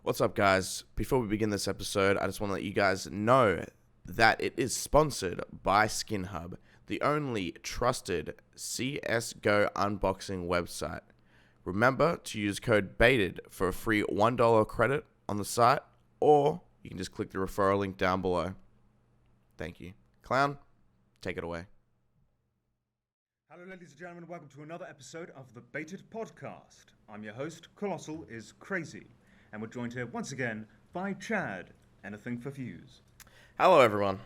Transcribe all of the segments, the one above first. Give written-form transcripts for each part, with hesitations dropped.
What's up, guys? Before we begin this episode, I just want to let you guys know that it is sponsored by SkinHub, the only trusted CSGO unboxing website. Remember to use code BAITED for a free $1 credit on the site, or you can just click the referral link down below. Thank you. Clown, take it away. Hello, ladies and gentlemen. Welcome to another episode of the Baited Podcast. I'm your host, Colossal is Crazy, and we're joined here once again by Chad, Anything for Views. Hello, everyone.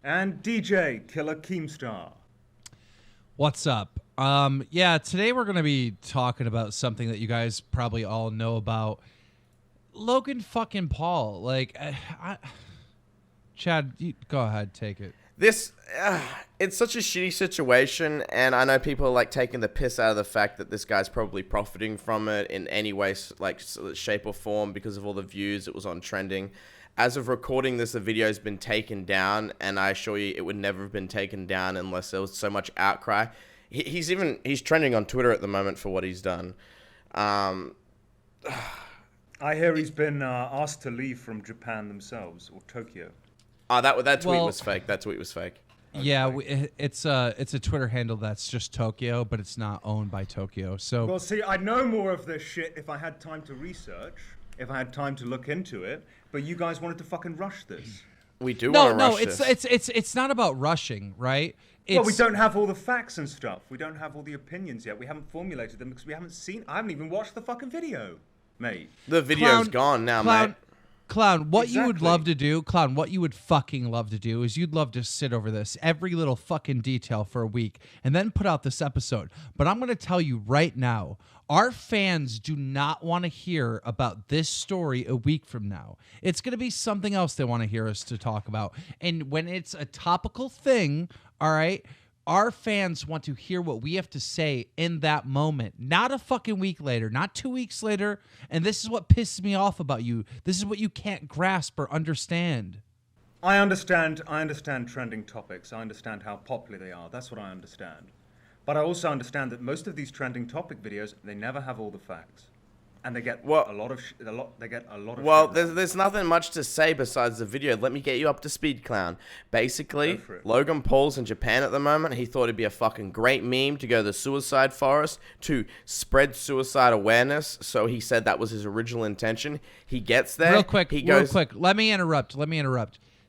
And DJ, Killer Keemstar. What's up? Today we're going to be talking about something that you guys probably all know about. Logan fucking Paul. Chad, go ahead, take it. It's such a shitty situation, and I know people are like taking the piss out of the fact that this guy's probably profiting from it in any way, like shape or form, because of all the views. It was on trending. As of recording this, the video's been taken down, and I assure you it would never have been taken down unless there was so much outcry. He's trending on Twitter at the moment for what he's done. I hear he's been asked to leave from Japan themselves, or Tokyo. That tweet was fake. That tweet was fake. Yeah, it's a Twitter handle that's just Tokyo, but it's not owned by Tokyo. So well, see, I'd know more of this shit if I had time to research, if I had time to look into it. But you guys wanted to fucking rush this. We do want to rush this. It's not about rushing, right? Well, we don't have all the facts and stuff. We don't have all the opinions yet. We haven't formulated them because I haven't even watched the fucking video, mate. The video's gone now, mate. Clown, what you would love to do, what you would fucking love to do is you'd love to sit over this, every little fucking detail for a week, and then put out this episode. But I'm going to tell you right now, our fans do not want to hear about this story a week from now. It's going to be something else they want to hear us to talk about. And when it's a topical thing, all right, our fans want to hear what we have to say in that moment, not a fucking week later, not 2 weeks later. And this is what pisses me off about you. This is what you can't grasp or understand. I understand trending topics. I understand how popular they are. That's what I understand. But I also understand that most of these trending topic videos, they never have all the facts. And they get a lot of shit. Well, there's nothing much to say besides the video. Let me get you up to speed, Clown. Basically, Logan Paul's in Japan at the moment. He thought it'd be a fucking great meme to go to the suicide forest to spread suicide awareness. So he said that was his original intention. He gets there. Real quick. Let me interrupt.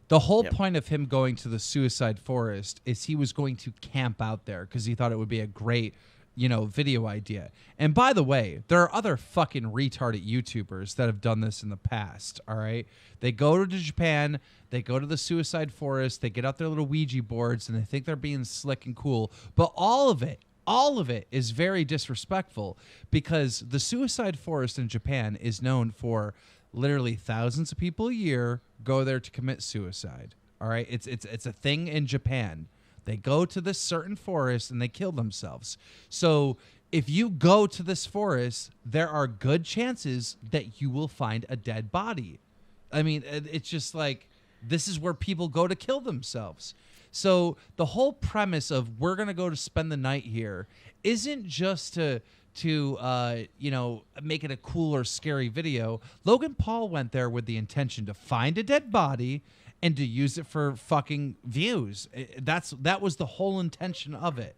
The whole point of him going to the suicide forest is he was going to camp out there because he thought it would be a great, video idea. And by the way, there are other fucking retarded YouTubers that have done this in the past, all right? They go to Japan, they go to the suicide forest, they get out their little Ouija boards, and they think they're being slick and cool. But all of it is very disrespectful because the suicide forest in Japan is known for literally thousands of people a year go there to commit suicide, all right? It's a thing in Japan. They go to this certain forest and they kill themselves. So if you go to this forest, there are good chances that you will find a dead body. I mean, it's just like, this is where people go to kill themselves. So the whole premise of we're going to go to spend the night here isn't just to make it a cool or scary video. Logan Paul went there with the intention to find a dead body and to use it for fucking views. That was the whole intention of it.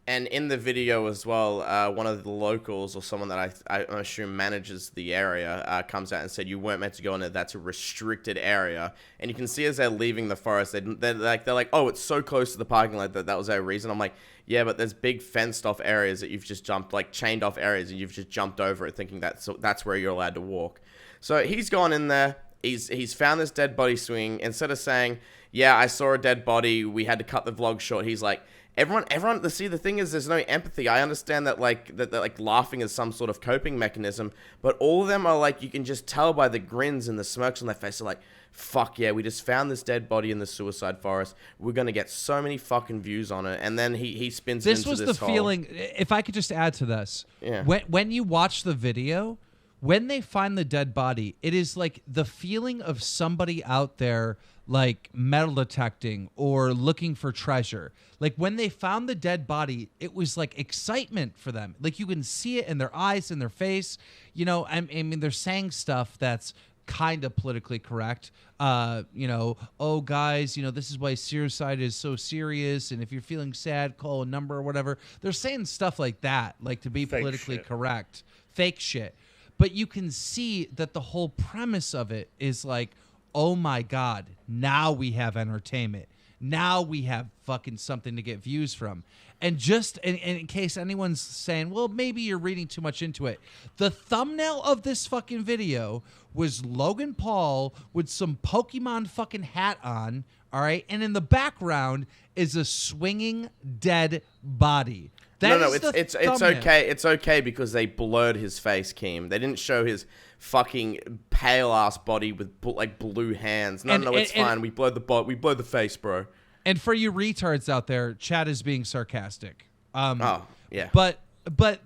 And in the video as well, one of the locals or someone that I assume manages the area comes out and said, you weren't meant to go in there. That's a restricted area. And you can see as they're leaving the forest, they're like, oh, it's so close to the parking lot that was our reason. I'm like, yeah, but there's big fenced off areas that you've just jumped, like chained off areas, and you've just jumped over it thinking that's where you're allowed to walk. So he's gone in there. He's found this dead body swinging. Instead of saying, yeah, I saw a dead body, we had to cut the vlog short, he's like, everyone, see, the thing is, there's no empathy. I understand that laughing is some sort of coping mechanism, but all of them are like, you can just tell by the grins and the smirks on their face. They're like, fuck yeah, we just found this dead body in the suicide forest. We're going to get so many fucking views on it. And then he spins this into was this the feeling, if I could just add to this. Yeah. When you watch the video, when they find the dead body, it is like the feeling of somebody out there like metal detecting or looking for treasure. Like when they found the dead body, it was like excitement for them. Like you can see it in their eyes, in their face. You know, I mean, they're saying stuff that's kind of politically correct. You know, oh guys, you know, this is why suicide is so serious, and if you're feeling sad, call a number or whatever. They're saying stuff like that, like to be Fake politically shit. correct, fake shit. But you can see that the whole premise of it is like, oh my God, now we have entertainment. Now we have fucking something to get views from. And just in case anyone's saying, well, maybe you're reading too much into it, the thumbnail of this fucking video was Logan Paul with some Pokemon fucking hat on, all right? And in the background is a swinging dead body. It's okay. It's okay because they blurred his face, Keem. They didn't show his fucking pale ass body with like blue hands. No, it's fine. We blurred the face, bro. And for you retards out there, Chad is being sarcastic. Oh yeah. But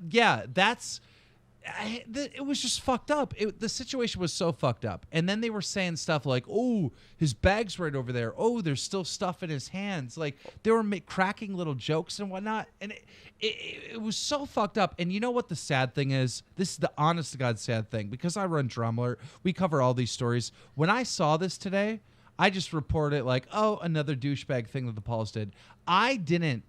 yeah, it was just fucked up. The situation was so fucked up. And then they were saying stuff like, oh, his bag's right over there. Oh, there's still stuff in his hands. Like, they were cracking little jokes and whatnot. And it was so fucked up. And you know what the sad thing is? This is the honest to God sad thing. Because I run Drama Alert, we cover all these stories. When I saw this today, I just reported it like, oh, another douchebag thing that the Pauls did. I didn't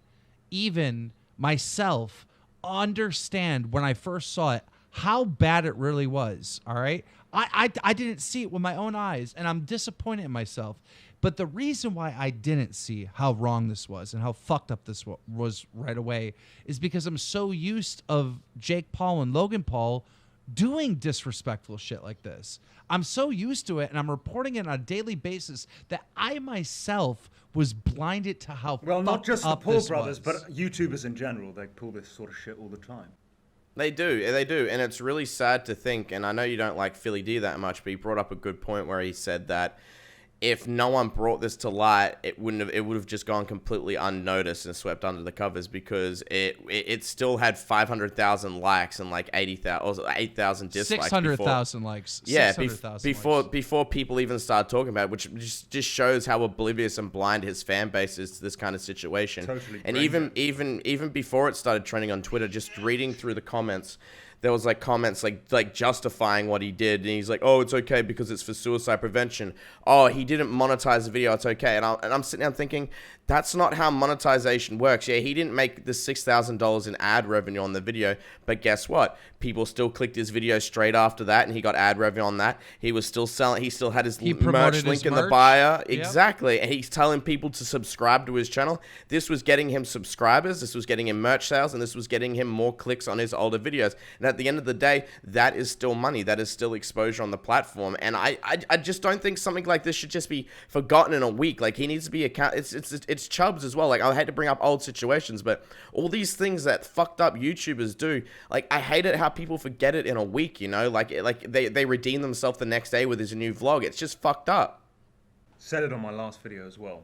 even myself understand when I first saw it how bad it really was, all right? I didn't see it with my own eyes, and I'm disappointed in myself. But the reason why I didn't see how wrong this was and how fucked up this was right away is because I'm so used of Jake Paul and Logan Paul doing disrespectful shit like this. I'm so used to it, and I'm reporting it on a daily basis that I myself was blinded to how well, not just the Paul brothers, was. but YouTubers in general. They pull this sort of shit all the time. They do, and it's really sad to think, and I know you don't like Philly D that much, but he brought up a good point where he said that if no one brought this to light, it would have just gone completely unnoticed and swept under the covers because it still had 500,000 likes and like 80,000 or 8,000 dislikes. 600,000 likes. Yeah, 600,000 before people even started talking about it, which just shows how oblivious and blind his fan base is to this kind of situation. Totally. And even before it started trending on Twitter, just reading through the comments, there was like comments like justifying what he did, and he's like, oh, it's okay because it's for suicide prevention. Oh, he didn't monetize the video, it's okay. And I'm sitting down thinking, that's not how monetization works. Yeah, he didn't make the $6,000 in ad revenue on the video, but guess what? People still clicked his video straight after that, and he got ad revenue on that. He was still selling. He still had his merch link in the bio. Yep. Exactly, and he's telling people to subscribe to his channel. This was getting him subscribers. This was getting him merch sales, and this was getting him more clicks on his older videos. And at the end of the day, that is still money. That is still exposure on the platform. And I just don't think something like this should just be forgotten in a week. Like, he needs to be it's Chubbs as well. Like, I hate to bring up old situations, but all these things that fucked up YouTubers do, like, I hate it how people forget it in a week, you know? Like they redeem themselves the next day with his new vlog. It's just fucked up. Said it on my last video as well.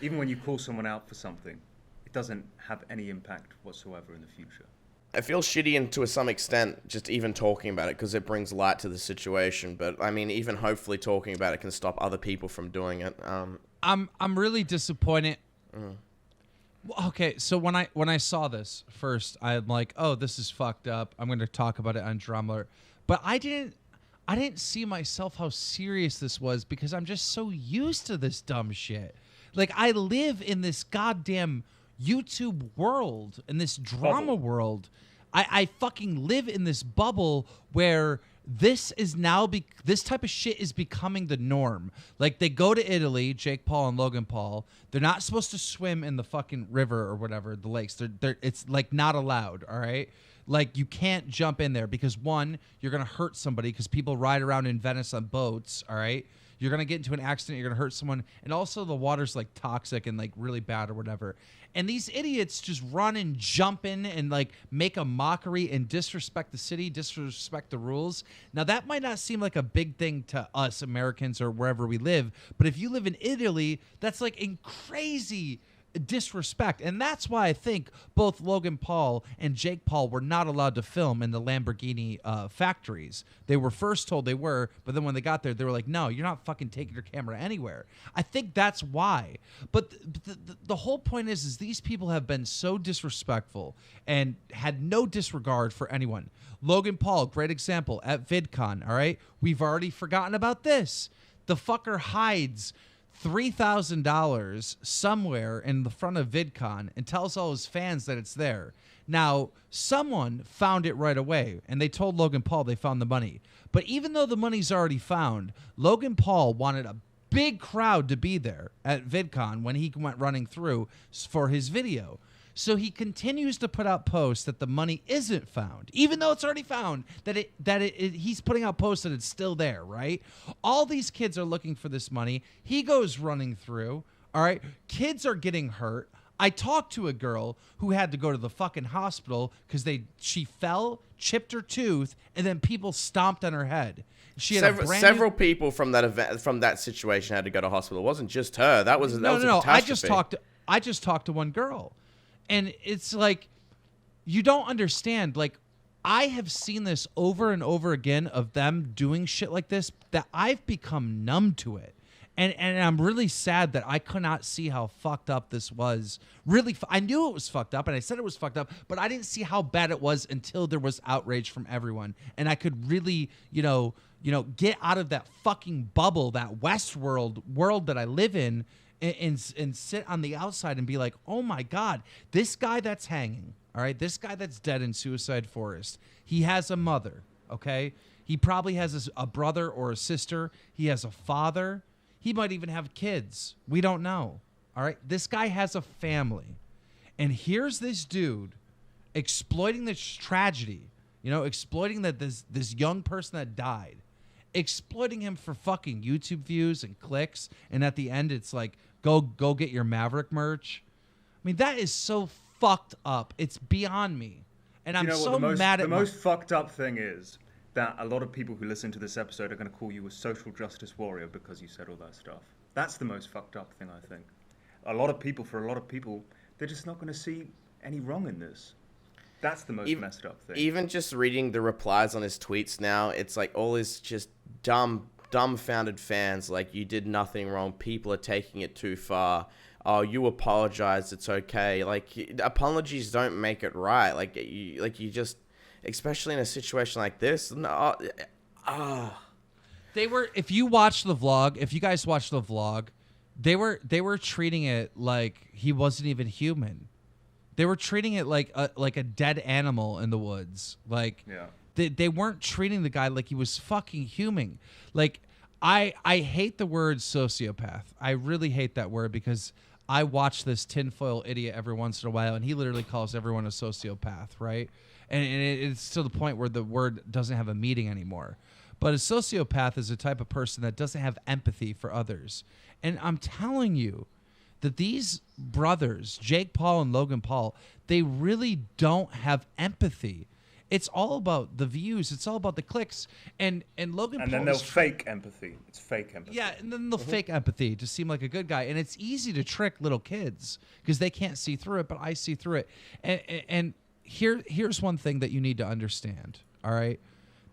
Even when you call someone out for something, it doesn't have any impact whatsoever in the future. I feel shitty and to some extent just even talking about it because it brings light to the situation. But I mean, even hopefully talking about it can stop other people from doing it. I'm really disappointed. Okay, so when I saw this first, I'm like, oh, this is fucked up. I'm going to talk about it on Drama Alert. But I didn't see myself how serious this was because I'm just so used to this dumb shit. Like, I live in this goddamn YouTube world, in this drama world. I fucking live in this bubble where this is now this type of shit is becoming the norm. Like, they go to Italy, Jake Paul and Logan Paul. They're not supposed to swim in the fucking river or whatever, the lakes. It's like not allowed, all right? Like, you can't jump in there because, one, you're going to hurt somebody because people ride around in Venice on boats, all right? You're going to get into an accident. You're going to hurt someone. And also the water's, like, toxic and, like, really bad or whatever. And these idiots just run and jump in and, like, make a mockery and disrespect the city, disrespect the rules. Now, that might not seem like a big thing to us Americans or wherever we live. But if you live in Italy, that's, like, crazy disrespect. And that's why I think both Logan Paul and Jake Paul were not allowed to film in the Lamborghini factories. They were first told they were, but then when they got there, they were like, no, you're not fucking taking your camera anywhere. I think that's why. But the whole point is these people have been so disrespectful and had no disregard for anyone. Logan Paul, great example, at VidCon, all right? We've already forgotten about this. The fucker hides $3,000 somewhere in the front of VidCon and tells all his fans that it's there. Now, someone found it right away, and they told Logan Paul they found the money. But even though the money's already found, Logan Paul wanted a big crowd to be there at VidCon when he went running through for his video. So he continues to put out posts that the money isn't found, even though it's already found, he's putting out posts that it's still there, right? All these kids are looking for this money. He goes running through, all right? Kids are getting hurt. I talked to a girl who had to go to the fucking hospital because she fell, chipped her tooth, and then people stomped on her head. She had several people from that event, from that situation, had to go to hospital. It wasn't just her. That was a catastrophe. I just talked to one girl. And it's like, you don't understand. Like, I have seen this over and over again of them doing shit like this that I've become numb to it. And I'm really sad that I could not see how fucked up this was. Really, I knew it was fucked up, and I said it was fucked up, but I didn't see how bad it was until there was outrage from everyone. And I could really, get out of that fucking bubble, that Westworld world that I live in, and sit on the outside and be like, oh my God, this guy that's hanging, all right, this guy that's dead in Suicide Forest, he has a mother, okay? He probably has a brother or a sister. He has a father. He might even have kids. We don't know, all right? This guy has a family. And here's this dude exploiting this tragedy, exploiting that this young person that died, exploiting him for fucking YouTube views and clicks, and at the end it's like, go get your Maverick merch. I mean, that is so fucked up. It's beyond me. And I'm so mad at the most fucked up thing is that a lot of people who listen to this episode are going to call you a social justice warrior because you said all that stuff. That's the most fucked up thing, I think. For a lot of people, they're just not going to see any wrong in this. That's the most messed up thing. Even just reading the replies on his tweets now, it's like all his just dumbfounded fans, like, you did nothing wrong, people are taking it too far, oh, you apologize, it's okay. Like, apologies don't make it right. Like you just, especially in a situation like this, They were, if you guys watched the vlog, they were treating it like he wasn't even human. They were treating it like a dead animal in the woods. Like, yeah. They weren't treating the guy like he was fucking human. Like, I hate the word sociopath. I really hate that word because I watch this tinfoil idiot every once in a while, and he literally calls everyone a sociopath, right? And it's to the point where the word doesn't have a meaning anymore. But a sociopath is a type of person that doesn't have empathy for others. And I'm telling you that these brothers, Jake Paul and Logan Paul, they really don't have empathy. It's all about the views. It's all about the clicks. And Logan Paul. And then they'll fake empathy. It's fake empathy. Yeah, and then they'll fake empathy to seem like a good guy. And it's easy to trick little kids because they can't see through it, but I see through it. And here's one thing that you need to understand, all right?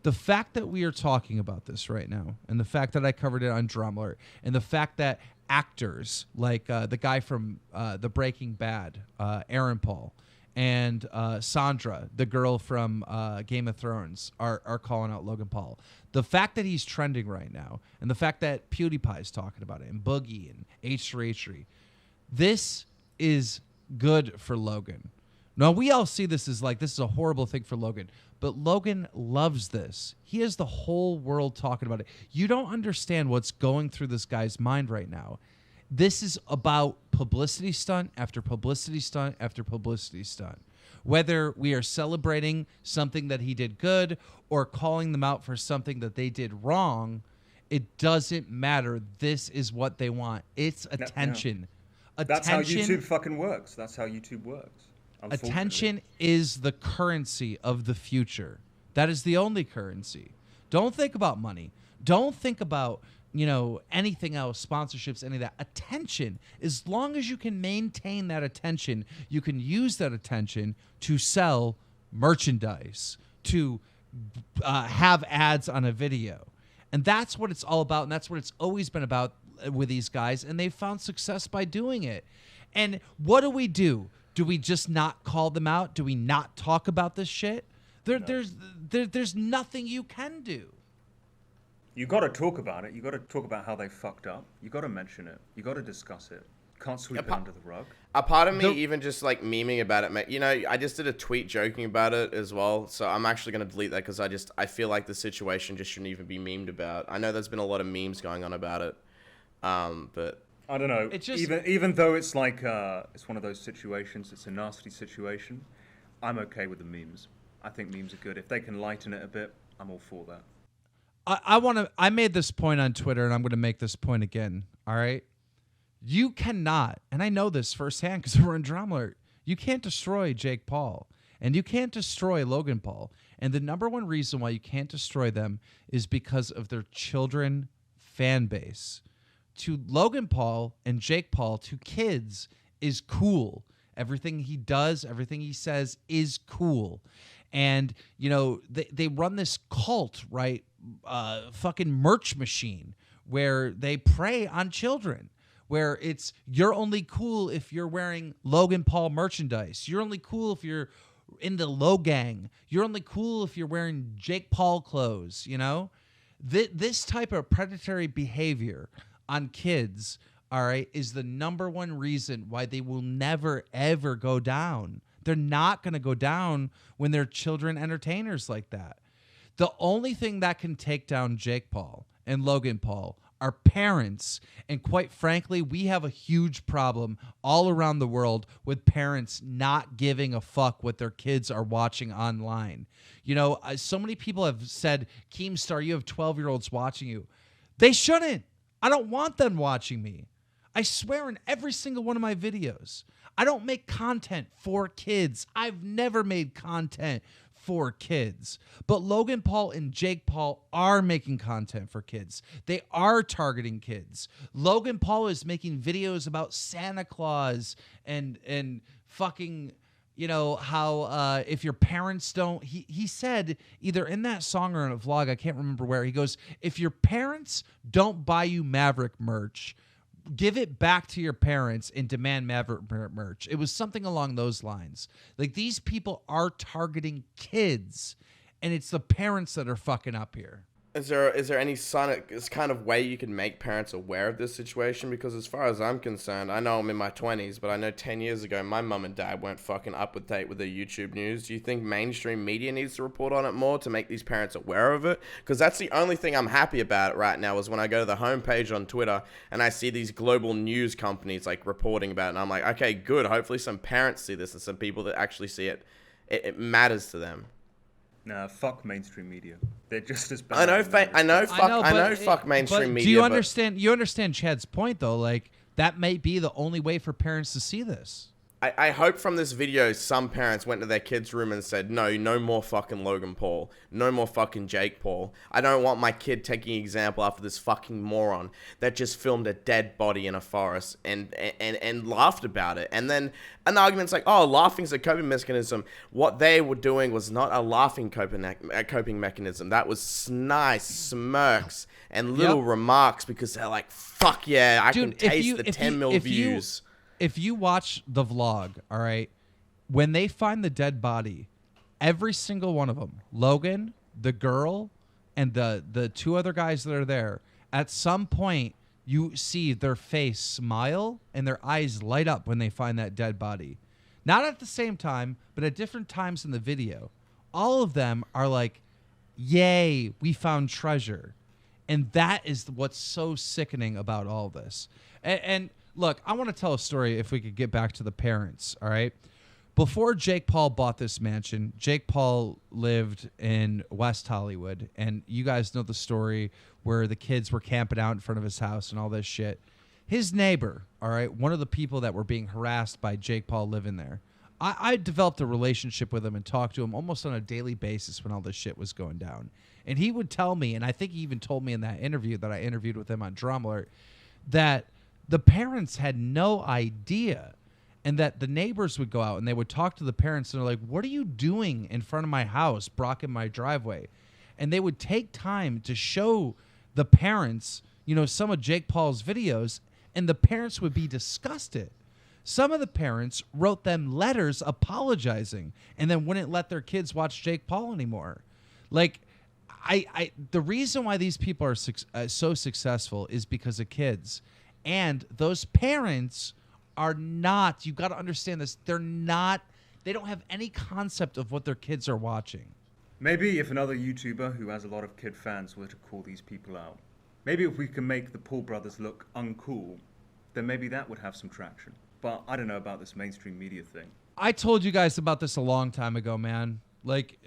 The fact that we are talking about this right now, and the fact that I covered it on Drum Alert, and the fact that actors like the guy from the Breaking Bad, Aaron Paul, and Sandra, the girl from Game of Thrones, are calling out Logan Paul. The fact that he's trending right now, and the fact that PewDiePie's talking about it, and Boogie, and H3H3, this is good for Logan. Now, we all see this as like, this is a horrible thing for Logan. But Logan loves this. He has the whole world talking about it. You don't understand what's going through this guy's mind right now. This is about publicity stunt after publicity stunt after publicity stunt. Whether we are celebrating something that he did good or calling them out for something that they did wrong, it doesn't matter. This is what they want. It's attention. No. That's how YouTube fucking works. That's how YouTube works. Attention is the currency of the future. That is the only currency. Don't think about money. Don't think about, anything else, sponsorships, any of that. Attention. As long as you can maintain that attention, you can use that attention to sell merchandise, to have ads on a video. And that's what it's all about, and that's what it's always been about with these guys, and they've found success by doing it. And what do? Do we just not call them out? Do we not talk about this shit? There's nothing you can do. You got to talk about it. You got to talk about how they fucked up. You got to mention it. You got to discuss it. Can't sweep it under the rug. A part of me even just like memeing about it, I just did a tweet joking about it as well. So I'm actually going to delete that because I feel like the situation just shouldn't even be memed about. I know there's been a lot of memes going on about it, but I don't know. Even though it's like it's one of those situations, it's a nasty situation. I'm okay with the memes. I think memes are good. If they can lighten it a bit, I'm all for that. I made this point on Twitter, and I'm going to make this point again. All right. You cannot, and I know this firsthand because we're in Drama Alert, you can't destroy Jake Paul, and you can't destroy Logan Paul. And the number one reason why you can't destroy them is because of their children fan base. To Logan Paul and Jake Paul, to kids, is cool. Everything he does, everything he says is cool. And, they run this cult, right? Fucking merch machine where they prey on children. Where it's, you're only cool if you're wearing Logan Paul merchandise. You're only cool if you're in the Logang. You're only cool if you're wearing Jake Paul clothes, This type of predatory behavior on kids, all right, is the number one reason why they will never, ever go down. They're not going to go down when they're children entertainers like that. The only thing that can take down Jake Paul and Logan Paul are parents. And quite frankly, we have a huge problem all around the world with parents not giving a fuck what their kids are watching online. So many people have said, Keemstar, you have 12-year-olds watching you. They shouldn't. I don't want them watching me. I swear in every single one of my videos, I don't make content for kids. I've never made content for kids. But Logan Paul and Jake Paul are making content for kids. They are targeting kids. Logan Paul is making videos about Santa Claus and fucking, how if your parents don't, he said either in that song or in a vlog, I can't remember where, he goes, if your parents don't buy you Maverick merch, give it back to your parents and demand Maverick merch. It was something along those lines. Like, these people are targeting kids, and it's the parents that are fucking up here. Is there any kind of way you can make parents aware of this situation? Because as far as I'm concerned, I know I'm in my 20s, but I know 10 years ago, my mum and dad weren't fucking up to date with their YouTube news. Do you think mainstream media needs to report on it more to make these parents aware of it? Because that's the only thing I'm happy about right now is when I go to the homepage on Twitter and I see these global news companies like reporting about it, and I'm like, okay, good. Hopefully some parents see this and some people that actually see it. It matters to them. Nah, fuck mainstream media. They're just as bad. Fuck mainstream media. Do you understand? You understand Chad's point though? Like, that might be the only way for parents to see this. I hope from this video some parents went to their kids' room and said, no more fucking Logan Paul. No more fucking Jake Paul. I don't want my kid taking example after this fucking moron that just filmed a dead body in a forest and laughed about it. And then an argument's like, oh, laughing's a coping mechanism. What they were doing was not a laughing coping mechanism. That was snide smirks and little remarks because they're like, fuck yeah, I can taste the 10 mil views. If you watch the vlog, all right, when they find the dead body, every single one of them, Logan, the girl, and the two other guys that are there, at some point you see their face smile and their eyes light up when they find that dead body. Not at the same time, but at different times in the video. All of them are like, yay, we found treasure. And that is what's so sickening about all this. And look, I want to tell a story if we could get back to the parents, all right? Before Jake Paul bought this mansion, Jake Paul lived in West Hollywood, and you guys know the story where the kids were camping out in front of his house and all this shit. His neighbor, all right, one of the people that were being harassed by Jake Paul living there, I developed a relationship with him and talked to him almost on a daily basis when all this shit was going down. And he would tell me, and I think he even told me in that interview that I interviewed with him on Drama Alert, that the parents had no idea, and that the neighbors would go out and they would talk to the parents and they're like, what are you doing in front of my house, blocking my driveway? And they would take time to show the parents, you know, some of Jake Paul's videos, and the parents would be disgusted. Some of the parents wrote them letters apologizing and then wouldn't let their kids watch Jake Paul anymore. Like, the reason why these people are so successful is because of kids. And those parents are not, you've got to understand this, they don't have any concept of what their kids are watching. Maybe if another YouTuber who has a lot of kid fans were to call these people out, maybe if we can make the Paul brothers look uncool, then maybe that would have some traction. But I don't know about this mainstream media thing. I told you guys about this a long time ago, man. Like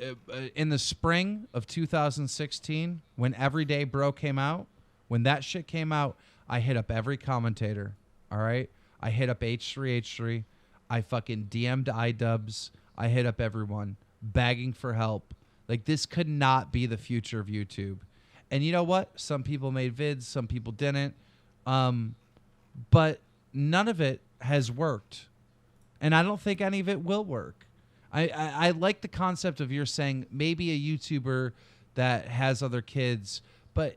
in the spring of 2016, when Everyday Bro came out, when that shit came out, I hit up every commentator, all right? I hit up H3H3. I fucking DM'd iDubbbz. I hit up everyone, begging for help. Like, this could not be the future of YouTube. And you know what? Some people made vids, some people didn't. But none of it has worked. And I don't think any of it will work. I like the concept of you're saying maybe a YouTuber that has other kids, but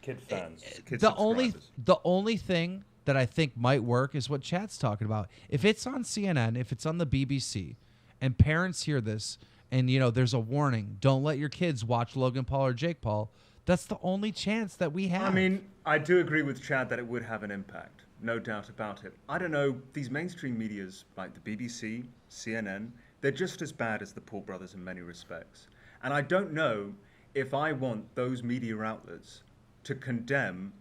Kid fans. Kid the subscribers. only thing that I think might work is what Chat's talking about. If it's on CNN, if it's on the BBC, and parents hear this, and you know there's a warning, don't let your kids watch Logan Paul or Jake Paul. That's the only chance that we have. I mean, I do agree with Chad that it would have an impact. No doubt about it. I don't know, these mainstream medias like the BBC, CNN, they're just as bad as the Paul brothers in many respects. And I don't know if I want those media outlets to condemn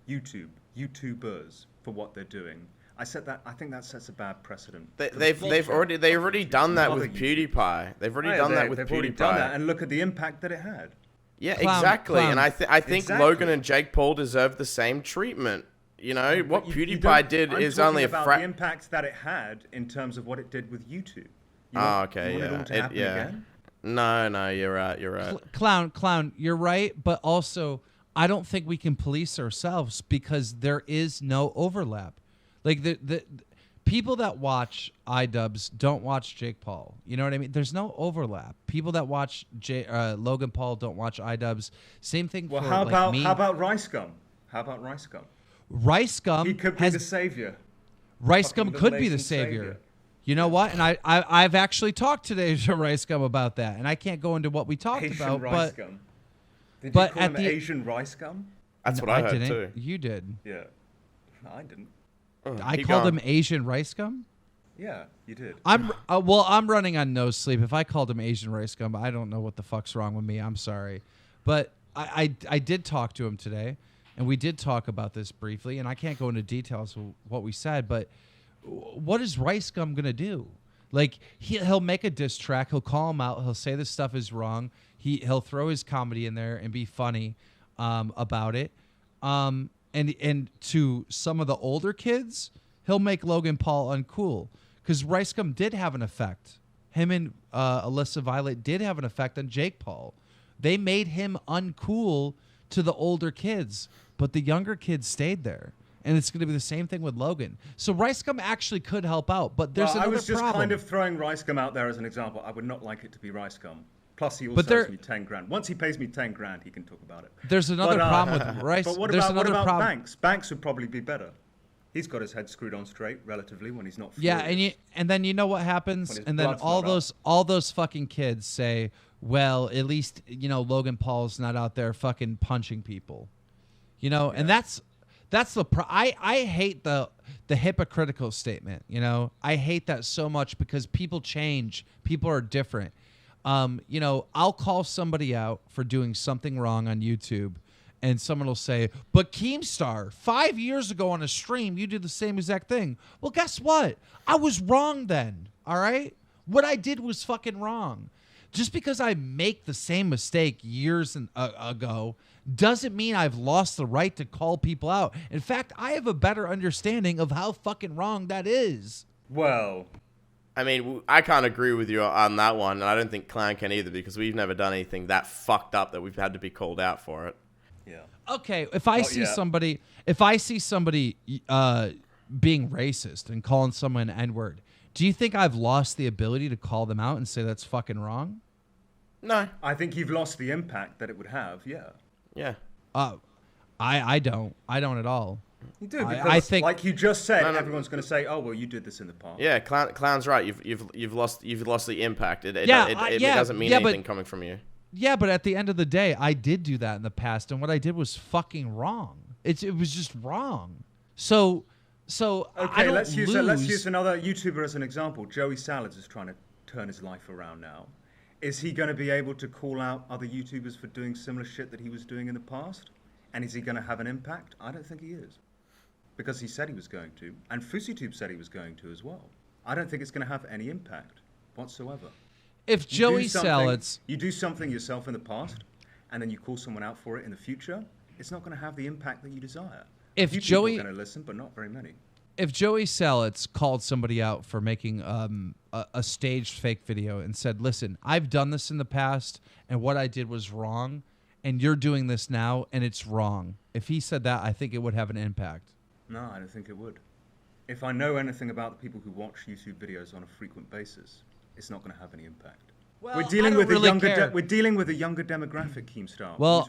YouTubers for what they're doing. I think that sets a bad precedent. They've already done that with PewDiePie. They've already done that with PewDiePie. Already done that, and look at the impact that it had. Yeah, exactly. And I think Exactly. Logan and Jake Paul deserve the same treatment. You know, what You PewDiePie did I'm is talking only a about fraction. the impact that it had in terms of what it did with YouTube. Okay, you want it all to happen again? No, you're right. Clown, you're right, but also I don't think we can police ourselves because there is no overlap. Like the people that watch iDubbbz don't watch Jake Paul. You know what I mean? There's no overlap. People that watch Logan Paul don't watch iDubbbz. Same thing Well, for how like about me. how about Rice Gum? How about Rice Gum? Rice Gum He could be the savior. Rice Gum Fucking could be the Asian savior. You know what? And I've actually talked today to Rice Gum about that, and I can't go into what we talked Asian about, Rice but Gum. Did but you call at him the- Asian Rice Gum? That's what I heard didn't. too. You did. Yeah. No, I didn't. I Keep called going. him Asian Rice Gum. Yeah, you did. I'm running on no sleep. If I called him Asian Rice Gum, I don't know what the fuck's wrong with me. I'm sorry, but I did talk to him today, and we did talk about this briefly. And I can't go into details of what we said, but what is Rice Gum gonna do? Like he'll make a diss track. He'll call him out. He'll say this stuff is wrong. He'll throw his comedy in there and be funny about it. And to some of the older kids, he'll make Logan Paul uncool. Because Rice Gum did have an effect. Him and Alyssa Violet did have an effect on Jake Paul. They made him uncool to the older kids, but the younger kids stayed there. And it's going to be the same thing with Logan. So Rice Gum actually could help out, but there's another I was just problem. kind of throwing Rice Gum out there as an example. I would not like it to be Rice Gum. Plus, he also owes me 10 grand. Once he pays me 10 grand, he can talk about it. There's another problem with Rice. But what there's about, another problem. Banks? Banks would probably be better. He's got his head screwed on straight relatively when he's not. Yeah, furious. and then you know what When happens, his and then blood's all not those fucking kids say, well, at least Logan Paul's not out there fucking punching people, and that's the I hate the hypocritical statement. I hate that so much because people change, people are different. I'll call somebody out for doing something wrong on YouTube. And someone will say, but Keemstar, 5 years ago on a stream, you did the same exact thing. Well, guess what? I was wrong then, all right? What I did was fucking wrong. Just because I make the same mistake years ago doesn't mean I've lost the right to call people out. In fact, I have a better understanding of how fucking wrong that is. Well, I mean, I can't agree with you on that one, and I don't think Clown can either, because we've never done anything that fucked up that we've had to be called out for it. Yeah. Okay, if I see somebody being racist and calling someone an N-word, do you think I've lost the ability to call them out and say that's fucking wrong? No. I think you've lost the impact that it would have, yeah. Yeah. I don't at all. You do, because I think, like you just said, everyone's going to say, "Oh, well, you did this in the past." Yeah, Clown's right. You've lost the impact. It doesn't mean anything coming from you. Yeah, but at the end of the day, I did do that in the past, and what I did was fucking wrong. It was just wrong. So okay, let's use another YouTuber as an example. Joey Salads is trying to turn his life around now. Is he going to be able to call out other YouTubers for doing similar shit that he was doing in the past? And is he going to have an impact? I don't think he is. Because he said he was going to. And FouseyTube said he was going to as well. I don't think it's going to have any impact whatsoever. If Joey Salads... You do something yourself in the past, and then you call someone out for it in the future, it's not going to have the impact that you desire. If Joey... people are going to listen, but not very many. If Joey Salads called somebody out for making a staged fake video and said, listen, I've done this in the past, and what I did was wrong, and you're doing this now, and it's wrong. If he said that, I think it would have an impact. No, I don't think it would. If I know anything about the people who watch YouTube videos on a frequent basis, it's not going to have any impact. Well, we're dealing with a younger demographic, Keemstar. Well,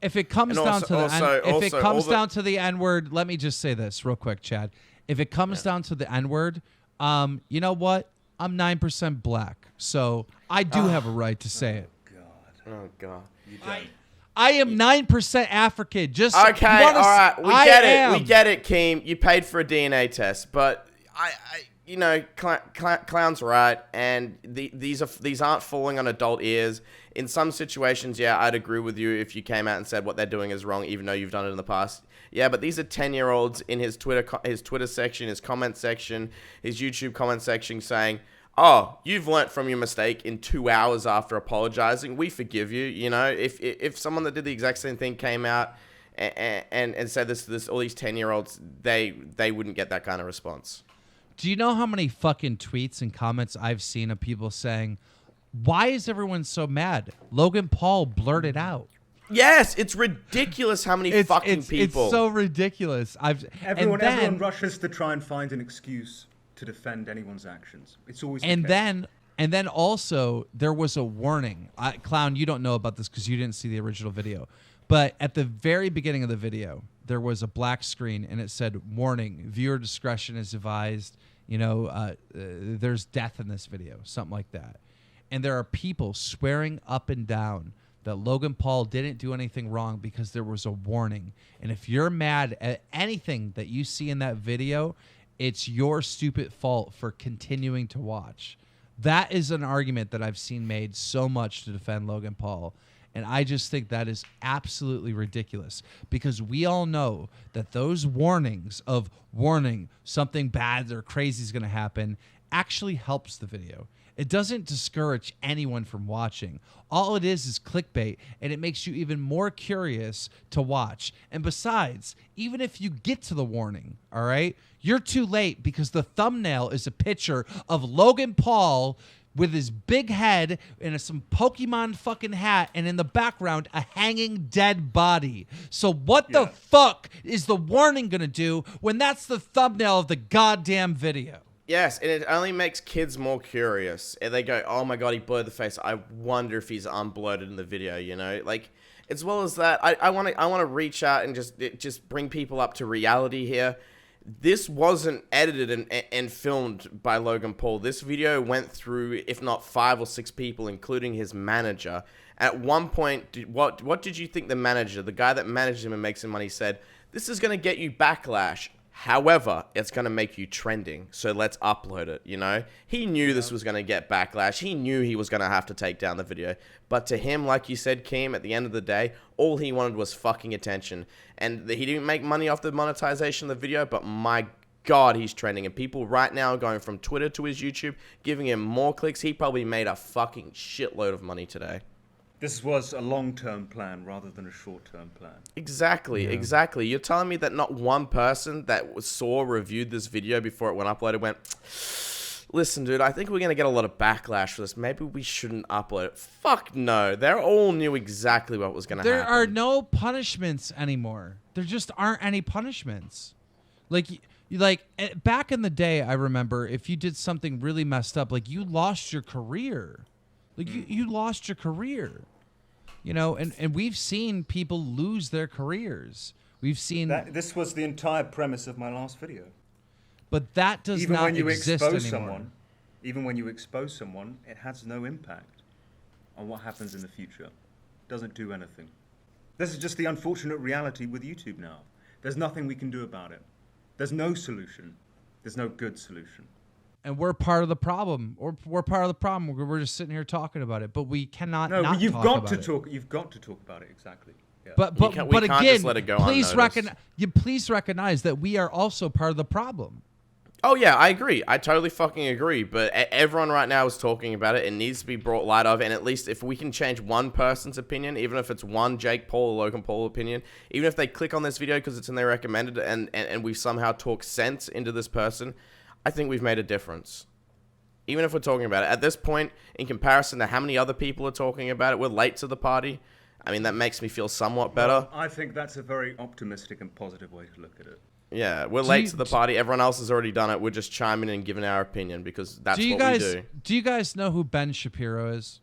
if it comes down to the N-word, let me just say this real quick, Chad. If it comes down to the N-word, you know what? I'm 9% black, so I do have a right to say it. Oh God. You don't. I am 9% African. Just okay, all right. We get it, Keem. You paid for a DNA test, but Clown's right, and these aren't falling on adult ears. In some situations, yeah, I'd agree with you if you came out and said what they're doing is wrong, even though you've done it in the past. Yeah, but these are 10-year-olds in his Twitter section, his comment section, his YouTube comment section saying, oh, you've learnt from your mistake in 2 hours after apologizing. We forgive you. You know, if someone that did the exact same thing came out and said this to all these 10-year-olds, they wouldn't get that kind of response. Do you know how many fucking tweets and comments I've seen of people saying, why is everyone so mad? Logan Paul blurted out. Yes, it's ridiculous how many fucking people. It's so ridiculous. Everyone rushes to try and find an excuse to defend anyone's actions. It's always the case. And then also there was a warning. Clown, you don't know about this because you didn't see the original video. But at the very beginning of the video, there was a black screen and it said, warning, viewer discretion is advised. You know, there's death in this video, something like that. And there are people swearing up and down that Logan Paul didn't do anything wrong because there was a warning. And if you're mad at anything that you see in that video, it's your stupid fault for continuing to watch. That is an argument that I've seen made so much to defend Logan Paul. And I just think that is absolutely ridiculous because we all know that those warnings of warning something bad or crazy is going to happen actually helps the video. It doesn't discourage anyone from watching. All it is clickbait, and it makes you even more curious to watch. And besides, even if you get to the warning, all right, you're too late because the thumbnail is a picture of Logan Paul with his big head in some Pokemon fucking hat, and in the background, a hanging dead body. So what the fuck is the warning gonna do when that's the thumbnail of the goddamn video? Yes, and it only makes kids more curious. And they go, oh my God, he blurred the face. I wonder if he's unblurred in the video, you know? Like, as well as that, I want to reach out and just bring people up to reality here. This wasn't edited and filmed by Logan Paul. This video went through, if not 5 or 6 people, including his manager. At one point, what did you think the manager, the guy that managed him and makes him money, said? This is going to get you backlash. However, it's going to make you trending, so let's upload it, you know? He knew this was going to get backlash. He knew he was going to have to take down the video. But to him, like you said, Keem, at the end of the day, all he wanted was fucking attention. And he didn't make money off the monetization of the video, but my God, he's trending. And people right now are going from Twitter to his YouTube, giving him more clicks. He probably made a fucking shitload of money today. This was a long-term plan rather than a short-term plan. Exactly, exactly. You're telling me that not one person that reviewed this video before it went uploaded went, listen, dude, I think we're going to get a lot of backlash for this. Maybe we shouldn't upload it. Fuck no. They all knew exactly what was going to happen. There are no punishments anymore. There just aren't any punishments. Like back in the day, I remember if you did something really messed up, like you lost your career. Like you lost your career. You know, and we've seen people lose their careers. We've seen this was the entire premise of my last video. But that does not exist anymore. Even when you expose someone, it has no impact on what happens in the future. It doesn't do anything. This is just the unfortunate reality with YouTube now. There's nothing we can do about it. There's no solution. There's no good solution. And we're part of the problem. We're part of the problem. We're just sitting here talking about it, but we cannot. No, not you've talk got about to it. talk. You've got to talk about it exactly. Yeah. But we can't again, just let it go please unnoticed. please recognize that we are also part of the problem. Oh, yeah, I agree. I totally fucking agree. But everyone right now is talking about it. It needs to be brought light of. And at least if we can change one person's opinion, even if it's one Jake Paul or Logan Paul opinion, even if they click on this video because it's in their recommended and we somehow talk sense into this person, I think we've made a difference. Even if we're talking about it. At this point, in comparison to how many other people are talking about it, we're late to the party. I mean, that makes me feel somewhat better. Well, I think that's a very optimistic and positive way to look at it. Yeah, we're late to the party. Everyone else has already done it. We're just chiming in and giving our opinion because that's what we do. Do you guys know who Ben Shapiro is?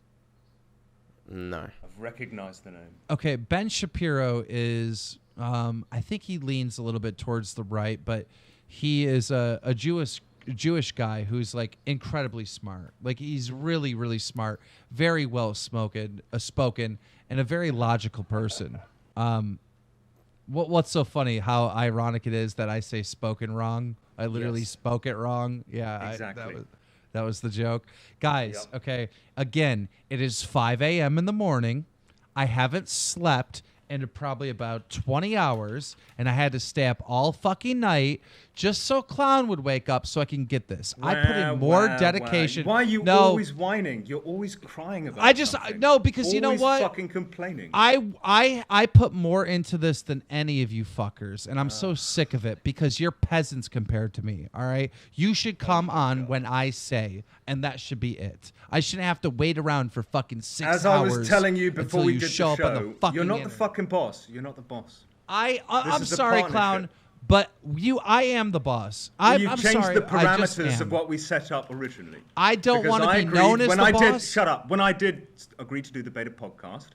No. I've recognized the name. Okay, Ben Shapiro is, I think he leans a little bit towards the right, but he is a Jewish guy who's like incredibly smart. Like he's really, really smart, very well spoken, and a very logical person. What's so funny? How ironic it is that I say "spoken" wrong. I literally spoke it wrong. Yeah, exactly. That was the joke, guys. Yep. Okay, again, it is 5 a.m. in the morning. I haven't slept in probably about 20 hours, and I had to stay up all fucking night just so Clown would wake up so I can get this. I put in more dedication. Why are you always whining? You're always crying about something. No, because always you know what? Fucking complaining. I put more into this than any of you fuckers, and I'm so sick of it because you're peasants compared to me, all right? You should come on when I say, and that should be it. I shouldn't have to wait around for fucking 6 hours. As I was telling you before we did the show, you're not the fucking boss. You're not the boss. I'm sorry, Clown. But I am the boss. I'm changed sorry. the parameters of what we set up originally. I don't want to be known as the boss. Shut up. When I did agree to do the beta podcast,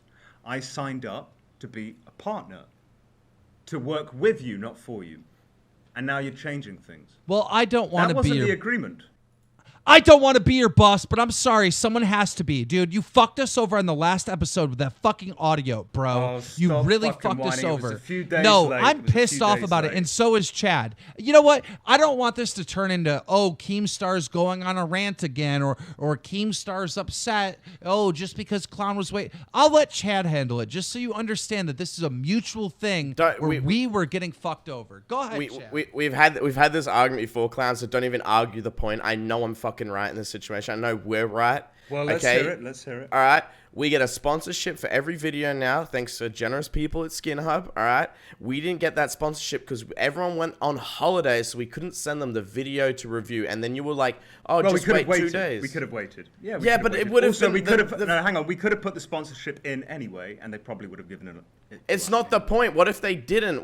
I signed up to be a partner, to work with you, not for you. And now you're changing things. Well, I don't want to be That wasn't the agreement. I don't want to be your boss, but I'm sorry. Someone has to be. Dude, you fucked us over in the last episode with that fucking audio, bro. Oh, you really fucked us over. No, I'm pissed off about it, and so is Chad. You know what? I don't want this to turn into, Keemstar's going on a rant again, or Keemstar's upset. Just because Clown was waiting. I'll let Chad handle it, just so you understand that this is a mutual thing where we were getting fucked over. Go ahead, Chad. We've had this argument before, Clown, so don't even argue the point. I know I'm fucking right in this situation. I know we're right. Well, let's hear it. All right. We get a sponsorship for every video now, thanks to generous people at Skin Hub. All right. We didn't get that sponsorship because everyone went on holiday, so we couldn't send them the video to review. And then you were like, just wait 2 days. We could have waited. Yeah, but it would have also, we could have. No, hang on. We could have put the sponsorship in anyway, and they probably would have given it. It's not the point. What if they didn't?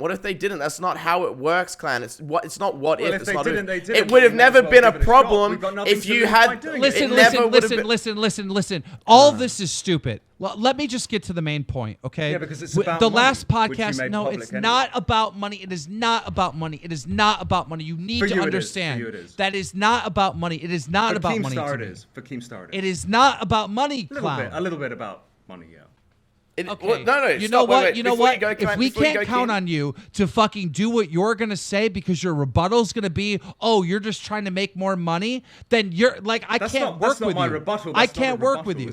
That's not how it works, Clan. It's not what if. It's not if. It would have never been a problem if you had. Listen. All of this is stupid. Well, let me just get to the main point, okay? Yeah, because it's about the money, last podcast. No, it's not about money. It is not about money. It is not about money. You need to understand that is not about money. It is not about money. For Keemstar, it is not about money, Clown. A little bit about money, yeah. Okay. No. You know what? If we can't count on you to fucking do what you're gonna say because your rebuttal's gonna be, you're just trying to make more money, then you're like, I can't work with you. I can't work with you.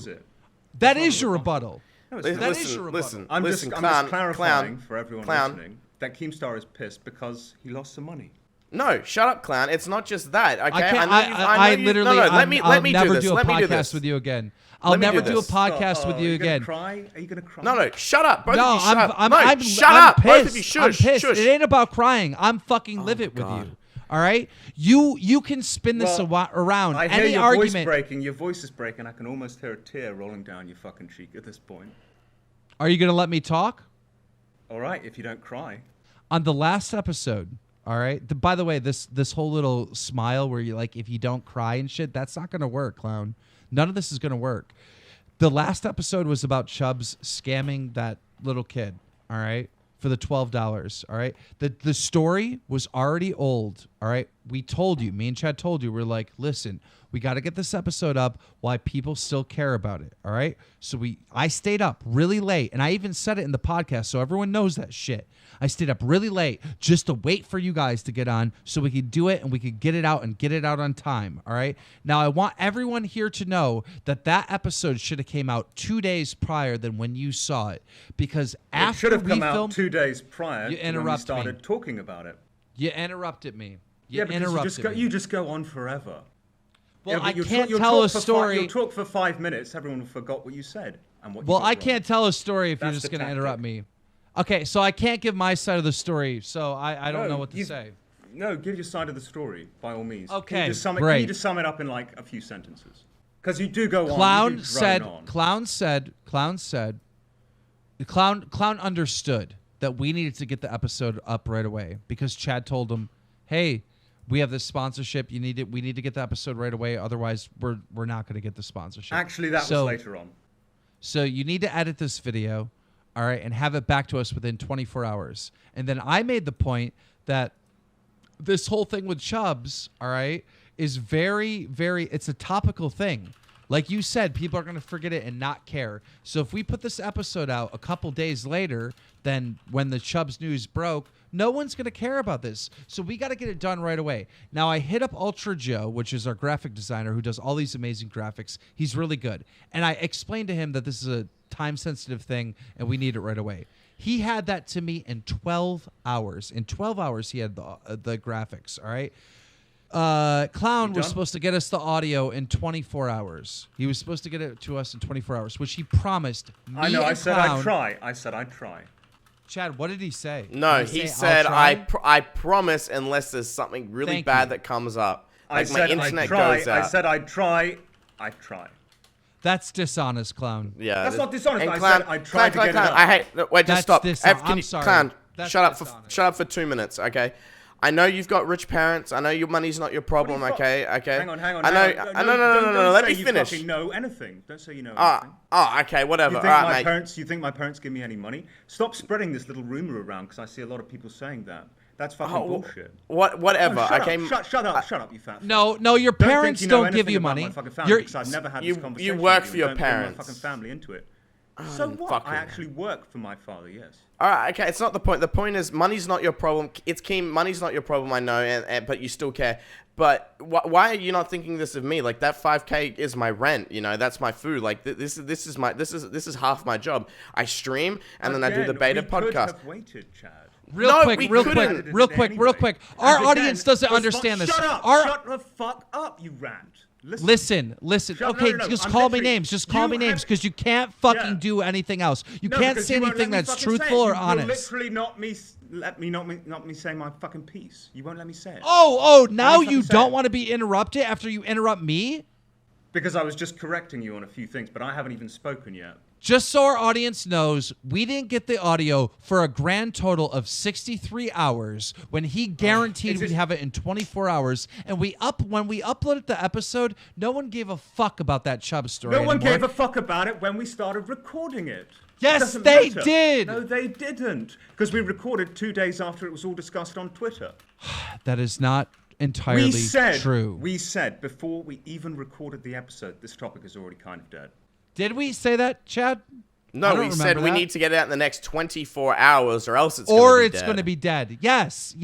That is your rebuttal. That is your rebuttal. I'm just clarifying for everyone listening that Keemstar is pissed because he lost some money. No, shut up, Clown. It's not just that. Okay, I literally. Let me never do a podcast podcast with you again. I'll never do a podcast with you again. Are you gonna cry? No, shut up. Both of you shut up. I'm shut up. Pissed. Both of you shush. I'm pissed. It ain't about crying. I'm fucking livid with you. All right, you can spin this around. I hear any your argument. voice breaking. Your voice is breaking. I can almost hear a tear rolling down your fucking cheek at this point. Are you gonna let me talk? All right, if you don't cry. On the last episode, all right. By the way, this whole little smile where you like if you don't cry and shit, that's not gonna work, clown. None of this is gonna work. The last episode was about Chubbs scamming that little kid. All right. For the $12, all right? The story was already old, all right? We told you, me and Chad told you, we're like, listen, we got to get this episode up while people still care about it, all right? So I stayed up really late, and I even said it in the podcast, so everyone knows that shit. I stayed up really late just to wait for you guys to get on so we could do it and we could get it out and get it out on time, all right? Now, I want everyone here to know that episode should have came out 2 days prior than when you saw it, because after it should have come out filmed, 2 days prior you to when we interrupted started me. talking about it. You interrupted me. Because you just go on forever. Well, Yeah, I you'll can't you'll tell talk a for story. You'll talk for 5 minutes. Everyone forgot what you said and what. You Well, got I wrong. can't tell a story if you're That's just the going to tactic. interrupt me. Okay, so I can't give my side of the story, so I don't know what to say. No, give your side of the story by all means. Okay, Can you just sum great. Can you just sum it up in like a few sentences? Because you do go on. Clown you do said, drone on. the clown understood that we needed to get the episode up right away because Chad told him, "Hey, we have this sponsorship. We need to get the episode right away. Otherwise, we're not going to get the sponsorship." Actually, that was later on. So you need to edit this video, all right, and have it back to us within 24 hours. And then I made the point that this whole thing with Chubbs, all right, is very, very, it's a topical thing. Like you said, people are going to forget it and not care. So if we put this episode out a couple days later than when the Chubbs news broke, no one's going to care about this. So we got to get it done right away. Now, I hit up Ultra Joe, which is our graphic designer who does all these amazing graphics. He's really good. And I explained to him that this is a time-sensitive thing and we need it right away. He had that to me in 12 hours. In 12 hours, he had the graphics, all right? Clown was supposed to get us the audio in 24 hours. He was supposed to get it to us in 24 hours, which he promised me. I know. I said Clown. I'd try. I said I'd try. Chad, what did he say? No, Did he say, said, "I'll try"? I promise unless there's something really Thank bad you. that comes up. I Like my said internet I'd try. goes out. I said I'd try. I'd try. That's dishonest, Clown. Yeah, That's not dishonest. and I Clown, said I tried to get it up. I hate. No, wait, just That's stop. I'm sorry. Clown, That's shut dishonest. up for 2 minutes, okay? I know you've got rich parents. I know your money's not your problem, What do you okay? Okay. Hang on. I know. No. Let me finish. Don't know anything. Don't say you know anything. Okay, whatever. You All think right, my mate. parents? You think my parents give me any money? Stop spreading this little rumor around because I see a lot of people saying that. That's fucking bullshit. Whatever. No, okay. shut up, you fat. No, your Don't think parents you know don't give anything you about money. My fucking family, You're- because I've never had you- this you conversation. work with for your Don't bring parents. my fucking family into it. So what? fuck I it. actually work for my father. Yes. All right, okay, it's not the point. The point is money's not your problem. It's key. Money's not your problem, I know, and but you still care. But why are you not thinking this of me? Like that 5K is my rent. You know, that's my food. Like this is half my job. I stream and then I do the beta we could podcast. have waited, Chad. Real quick. couldn't. Our And audience again, doesn't understand this. Shut up! Our, Shut the fuck up, you rant. Listen. Okay, no, just I'm call me literally- names. Just call me you names have- because you can't fucking Yeah. do anything else. You No, can't because say you won't anything let me that's fucking say it. truthful or You will honest. literally not me say my fucking piece. You won't let me say it. Oh, now fucking you say don't it. want to be interrupted after you interrupt me? Because I was just correcting you on a few things, but I haven't even spoken yet. Just so our audience knows, we didn't get the audio for a grand total of 63 hours when he guaranteed we'd have it in 24 hours. And when we uploaded the episode, no one gave a fuck about that Chubb story No one anymore. gave a fuck about it when we started recording it. Yes, Doesn't they matter. did. No, they didn't. Because we recorded 2 days after it was all discussed on Twitter. That is not entirely true. We said before we even recorded the episode, this topic is already kind of dead. Did we say that, Chad? I No, don't we said remember we that. need to get it out in the next 24 hours, or else it's Or gonna be it's dead. going to be dead. Yes.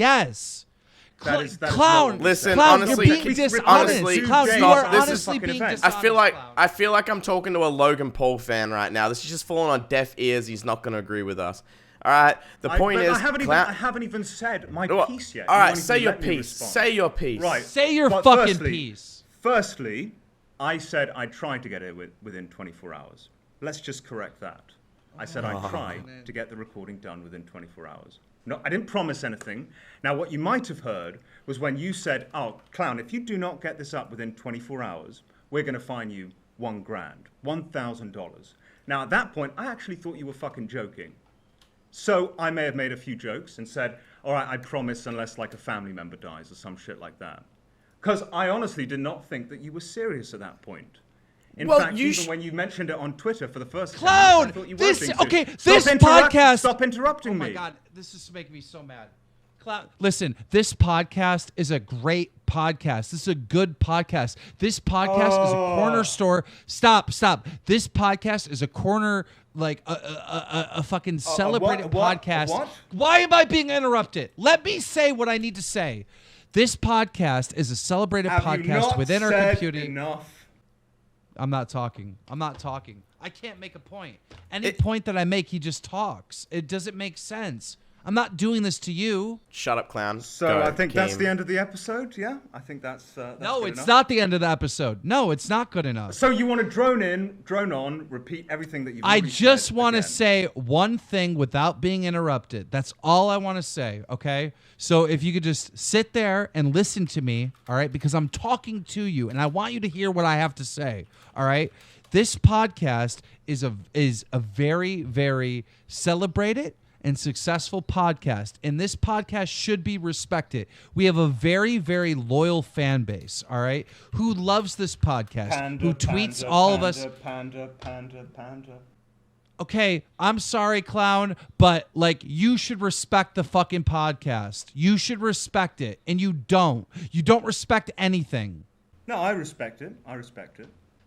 That is Clown, not Listen, Clown, honestly- you're being dishonest. honestly, Clown, you stop. are This is honestly fucking being event. dishonest. I feel like I'm talking to a Logan Paul fan right now. This is just falling on deaf ears. He's not going to agree with us. All right. The point is, I haven't even said my piece yet. All You right, won't say even your let me piece. respond. Say your piece. Right. Say your But fucking piece. Firstly, I said I tried to get it within 24 hours. Let's just correct that. I said I'd try to get the recording done within 24 hours. No, I didn't promise anything. Now, what you might have heard was when you said, "Oh, Clown, if you do not get this up within 24 hours, we're going to fine you $1,000, $1,000." Now, at that point, I actually thought you were fucking joking. So I may have made a few jokes and said, "All right, I promise unless like a family member dies or some shit like that." Because I honestly did not think that you were serious at that point. In fact, even when you mentioned it on Twitter for the first time, I thought you were being serious. Okay, this podcast. Stop interrupting me. Oh my God, this is making me so mad. Listen, this podcast is a great podcast. This is a good podcast. This podcast is a corner store. Stop. This podcast is a corner, like a fucking celebrated podcast. What? Why am I being interrupted? Let me say what I need to say. This podcast is a celebrated podcast within our community. Enough? I'm not talking. I can't make a point. Any point that I make, he just talks. It doesn't make sense. I'm not doing this to you. Shut up, Clown. So I think that's the end of the episode, yeah? I think that's no, it's not the end of the episode. No, it's not good enough. So you want to drone on, repeat everything that you've I just want to say one thing without being interrupted. That's all I want to say, okay? So if you could just sit there and listen to me, all right? Because I'm talking to you, and I want you to hear what I have to say, all right? This podcast is a very, very celebrated and successful podcast, and this podcast should be respected. We have a very, very loyal fan base, all right, who loves this podcast, who tweets all of us. Panda. Okay, I'm sorry, Clown, but like you should respect the fucking podcast. You should respect it, and you don't. You don't respect anything. No, I respect it.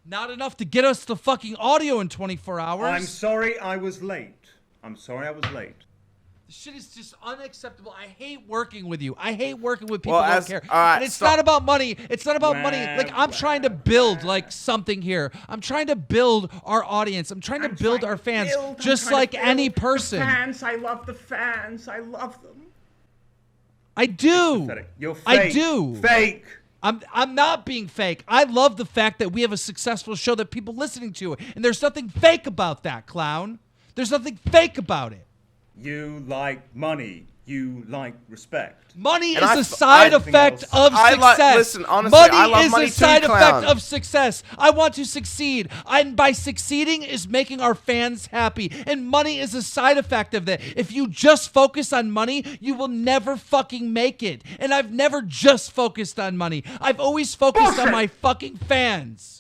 Not enough to get us the fucking audio in 24 hours. I'm sorry I was late. This shit is just unacceptable. I hate working with you. I hate working with people who don't care. And it's not about money. It's not about money. Like, I'm trying to build, like, something here. I'm trying to build our audience. I'm trying to build our fans, just like any person. Fans, I love the fans. I love them. I do. You're fake. I do. Fake. I'm not being fake. I love the fact that we have a successful show that people listening to, and there's nothing fake about that, Clown. There's nothing fake about it. You like money. You like respect. Money is a side effect of success. Listen, honestly, I love money is a side too, effect Clown. of success. I want to succeed. And by succeeding is making our fans happy. And money is a side effect of that. If you just focus on money, you will never fucking make it. And I've never just focused on money. I've always focused on my fucking fans.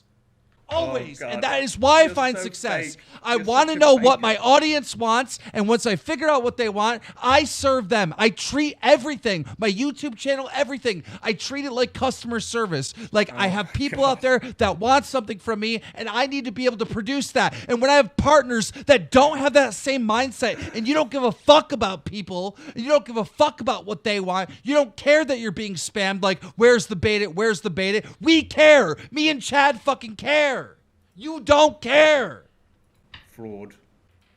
Always. And that is why I find success. I want to know what my audience wants, and once I figure out what they want, I serve them. I treat everything, my YouTube channel, everything, I treat it like customer service. Like, I have people out there that want something from me, and I need to be able to produce that. And when I have partners that don't have that same mindset, and you don't give a fuck about people, and you don't give a fuck about what they want, you don't care that you're being spammed, like, where's the bait it, where's the bait it? We care. Me and Chad fucking care. You don't care. Fraud.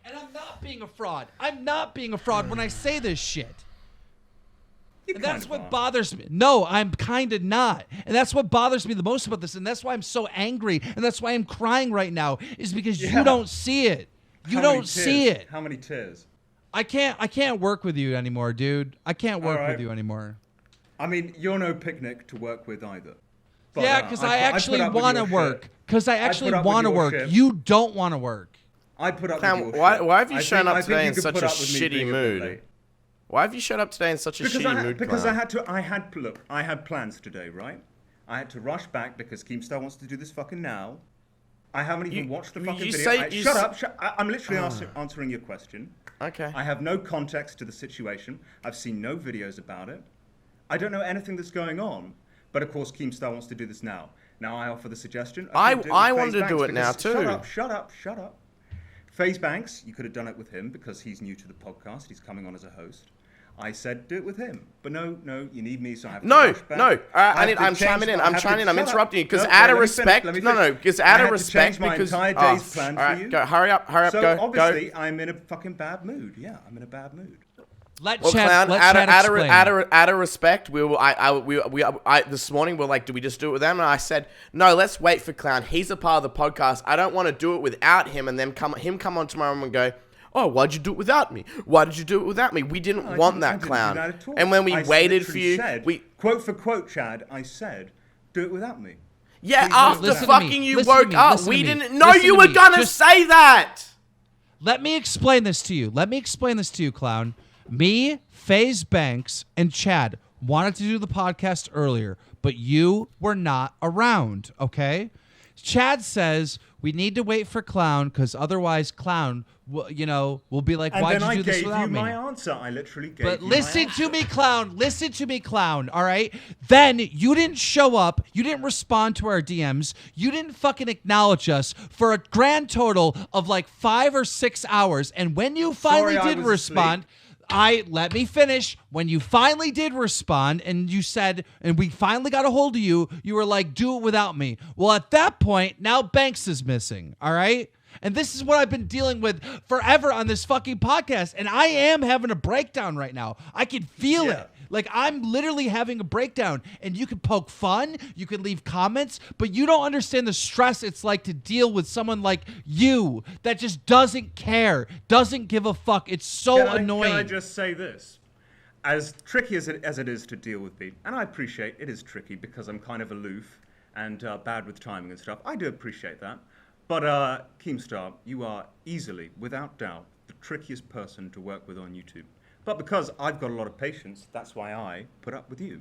And I'm not being a fraud. I'm not being a fraud when I say this shit. And that's what bothers me. No, I'm kind of not. And that's what bothers me the most about this. And that's why I'm so angry. And that's why I'm crying right now, is because you don't see it. You don't see it. How many tears? I can't work with you anymore, dude. I can't work with you anymore. I mean, you're no picnic to work with either. But, yeah, because I actually want to work. Because I actually want to work. You don't want to work. I put up Cam, with your why have you shown up today in such a shitty mood? Why have you showed up today in such a shitty mood? Because I had plans today, right? I had to rush back because Keemstar wants to do this fucking now. I haven't even watched the fucking video. Shut up. I'm literally answering your question. Okay. I have no context to the situation. I've seen no videos about it. I don't know anything that's going on. But of course, Keemstar wants to do this now. Now I offer the suggestion. I want to do it now too. Shut up. FaZe Banks, you could have done it with him because he's new to the podcast. He's coming on as a host. I said do it with him, but no, you need me, so I have to rush back. I'm chiming in. I'm interrupting you because out of respect. Because out of respect. My entire day's plan for you. Go, hurry up, go. So obviously, I'm in a fucking bad mood. Yeah, I'm in a bad mood. Clown, out of respect, we this morning we're like, do we just do it with them? And I said, no, let's wait for Clown. He's a part of the podcast. I don't want to do it without him and then come on tomorrow and go, oh, why'd you do it without me? Why did you do it without me? We didn't want that, Clown. I didn't do that at all. And when we I waited for you, said, we... Quote for quote, Chad, I said, do it without me. Yeah, Please after listen to fucking me. you Listen to woke me. up, Listen we to me. didn't know Listen you to were me. gonna Just- say that! Let me explain this to you. Clown. Me, FaZe Banks, and Chad wanted to do the podcast earlier, but you were not around, okay? Chad says we need to wait for Clown because otherwise Clown will be like, why'd you do this without me? And then I gave you my answer. I literally gave But you listen my to answer. me, Clown. Listen to me, Clown. All right. Then you didn't show up. You didn't respond to our DMs. You didn't fucking acknowledge us for a grand total of like 5 or 6 hours. And when you finally Sorry, I did was respond, let me finish. When you finally did respond and you said, and we finally got a hold of you, you were like, do it without me. Well, at that point, now Banks is missing. All right. And this is what I've been dealing with forever on this fucking podcast. And I am having a breakdown right now. I can feel it. Like, I'm literally having a breakdown. And you can poke fun, you can leave comments, but you don't understand the stress it's like to deal with someone like you that just doesn't care, doesn't give a fuck. It's so annoying. Can I just say this? As tricky as it is to deal with Pete, and I appreciate it is tricky because I'm kind of aloof and bad with timing and stuff. I do appreciate that. But Keemstar, you are easily, without doubt, the trickiest person to work with on YouTube. But because I've got a lot of patience, that's why I put up with you.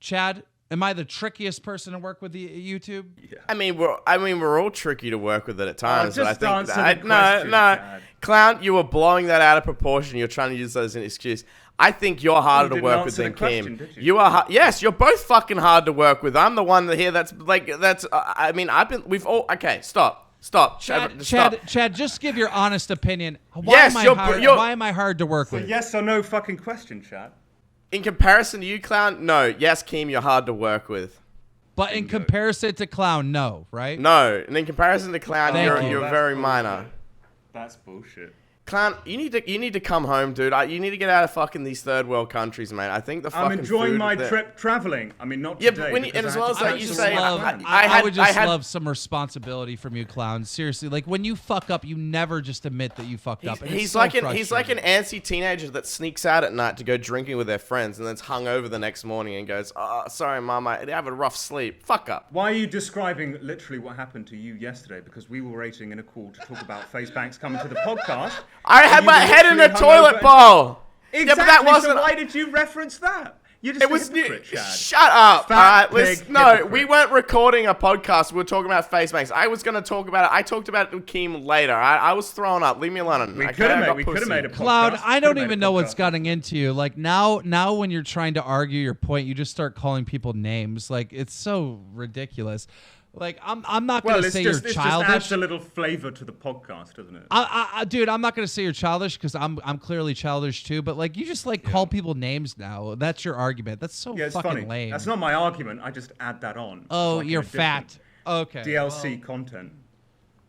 Chad, am I the trickiest person to work with YouTube? Yeah. I mean, we're all tricky to work with it at times. Just but I answer think the question, Chad. Clown, you were blowing that out of proportion. You're trying to use that as an excuse. I think you're harder to didn't work with answer than the question, Keem. did you? You are. Yes, you're both fucking hard to work with. I'm the one here that's. I mean, we've all. Okay, stop. Stop. Chad, Stop. Chad, just give your honest opinion. Why Yes, why am I hard to work So with? yes or no fucking question, Chad. In comparison to you, Clown, no. Yes, Keem, you're hard to work with. But in comparison to Clown, no, right? No, and in comparison to Clown, Thank you. you're That's very bullshit. minor. That's bullshit. Clown, you need to come home, dude. You need to get out of fucking these third world countries, mate. I think the fucking I'm enjoying food my there- trip traveling. I mean, not Yeah, today. but when you- and because as I well had as to that, catch you the say, plane. I would just love some responsibility from you, Clown. Seriously, like when you fuck up, you never just admit that you fucked up. And it's He's so like an frustrating. antsy teenager that sneaks out at night to go drinking with their friends and then's hung over the next morning and goes, "Oh, sorry, Mom, I have a rough sleep." Fuck up. Why are you describing literally what happened to you yesterday? Because we were waiting in a call to talk about FaZe Banks coming to the podcast. I and had you my were head in a literally toilet hungover. bowl. Exactly. Yeah, but that wasn't. So why did you reference that? You're just It was a hypocrite, Chad. Shut up. Fat All right, pig listen, no, hypocrite. we weren't recording a podcast. We were talking about FaZe Banks. I was going to talk about it. I talked about it with Keem later. I was thrown up. Leave me alone. We Okay, could I have got made pussy. a podcast. Cloud, I don't Could've made even a know what's podcast. gotten into you. Like now when you're trying to argue your point, you just start calling people names. Like it's so ridiculous. Like I'm not Well, gonna it's say just, you're it just childish. adds a little flavor to the podcast, doesn't it? Dude, I'm not gonna say you're childish because I'm clearly childish too. But like you just like call people names now. That's your argument. That's so Yeah, it's fucking funny. lame. That's not my argument. I just add that on. Oh, Like in you're a different fat. Okay. DLC content.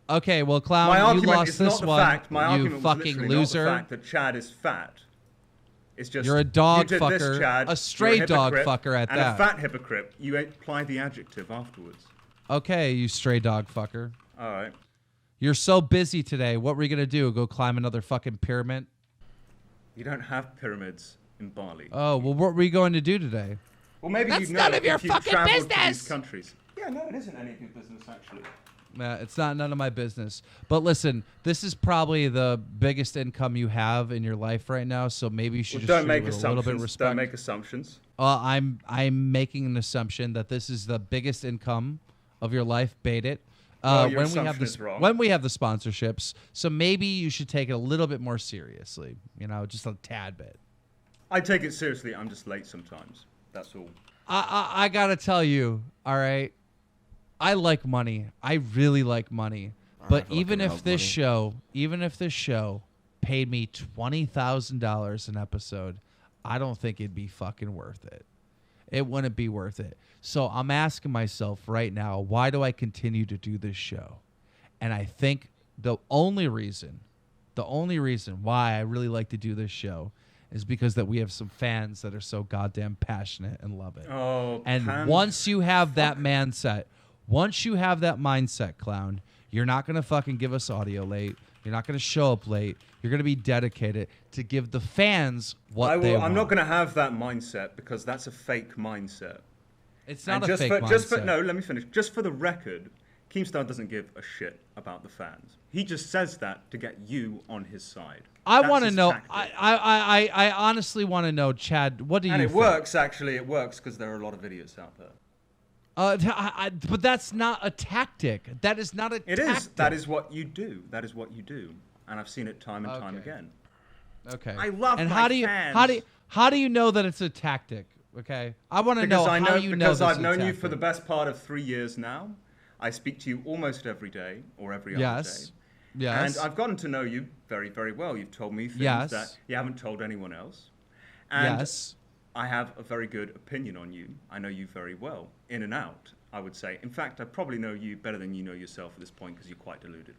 Okay, well, Clown, My you argument lost is this not the one. fact. My you argument was fucking literally loser. not the fact that Chad is fat. It's just You're a dog you did fucker, This, Chad, a stray you're a dog hypocrite, fucker at and that. a fat hypocrite. You apply the adjective afterwards. Okay, you stray dog fucker. All right. You're so busy today. What were you gonna do? Go climb another fucking pyramid? You don't have pyramids in Bali. Oh, well, what were you going to do today? Well, maybe That's you know none of your if you've fucking traveled to business. these countries. Yeah, no, it isn't any of your business actually. It's not none of my business. But listen, this is probably the biggest income you have in your life right now. So maybe you should just Don't treat make it with a little bit of assumptions. respect. Don't make assumptions. I'm making an assumption that this is the biggest income of your life. Bait it. Well, your when we have assumption this, is wrong. when we have the sponsorships, so maybe you should take it a little bit more seriously. You know, just a tad bit. I take it seriously. I'm just late sometimes. That's all. I gotta tell you, all right. I like money. I really like money. But even if this show paid me $20,000 an episode, I don't think it'd be fucking worth it. It wouldn't be worth it. So I'm asking myself right now, why do I continue to do this show? And I think the only reason why I really like to do this show is because that we have some fans that are so goddamn passionate and love it. Oh, And once you have that mindset, Clown, you're not going to fucking give us audio late. You're not going to show up late. You're going to be dedicated to give the fans what they want. I'm not going to have that mindset because that's a fake mindset. It's not a fake mindset. No, let me finish. Just for the record, Keemstar doesn't give a shit about the fans. He just says that to get you on his side. I want to know. I honestly want to know, Chad. What do you? And it think? works actually. It works because there are a lot of idiots out there. But that's not a tactic. That is not a tactic. It is. That is what you do. That is what you do. And I've seen it time and time again. Okay. I love and my fans. How do you know that it's a tactic? Okay. I want to know how you know. Because I've known you for the best part of 3 years now. I speak to you almost every day or every other day. Yes. And I've gotten to know you very, very well. You've told me things that you haven't told anyone else. And I have a very good opinion on you. I know you very well, in and out, I would say. In fact, I probably know you better than you know yourself at this point because you're quite deluded.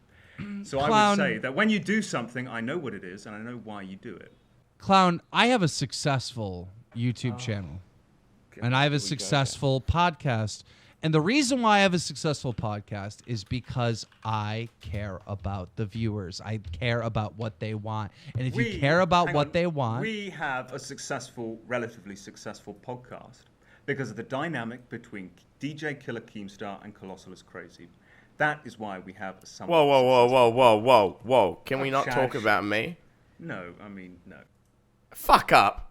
So I would say that when you do something, I know what it is and I know why you do it. Clown, I have a successful YouTube channel. And I have a successful podcast. And the reason why I have a successful podcast is because I care about the viewers. I care about what they want. And if you care about what they want... We have a successful, relatively successful podcast because of the dynamic between DJ Killer Keemstar and Colossal is Crazy. That is why we have a somewhat... Whoa. Can we not talk about me? No, I mean, no. Fuck up.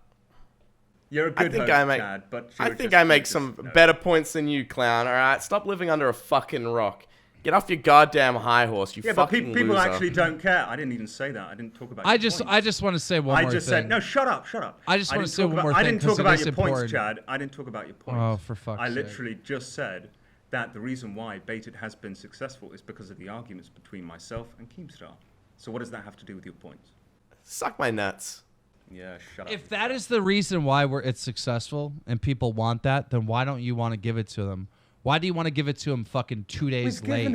You're a good host, Chad, but I think I make some better points than you, Clown. All right, stop living under a fucking rock. Get off your goddamn high horse, you fucking people loser. actually don't care. I didn't even say that. I didn't talk about. I just want to say one more thing. I just said no. Shut up. I just want to say one more thing. I didn't talk about your important. points, Chad. I didn't talk about your points. Oh, for fuck's sake! I literally just said that the reason why Baited has been successful is because of the arguments between myself and Keemstar. So what does that have to do with your points? Suck my nuts. Yeah, shut up. If that is the reason why it's successful and people want that, then why don't you want to give it to them? Why do you want to give it to them fucking 2 days late?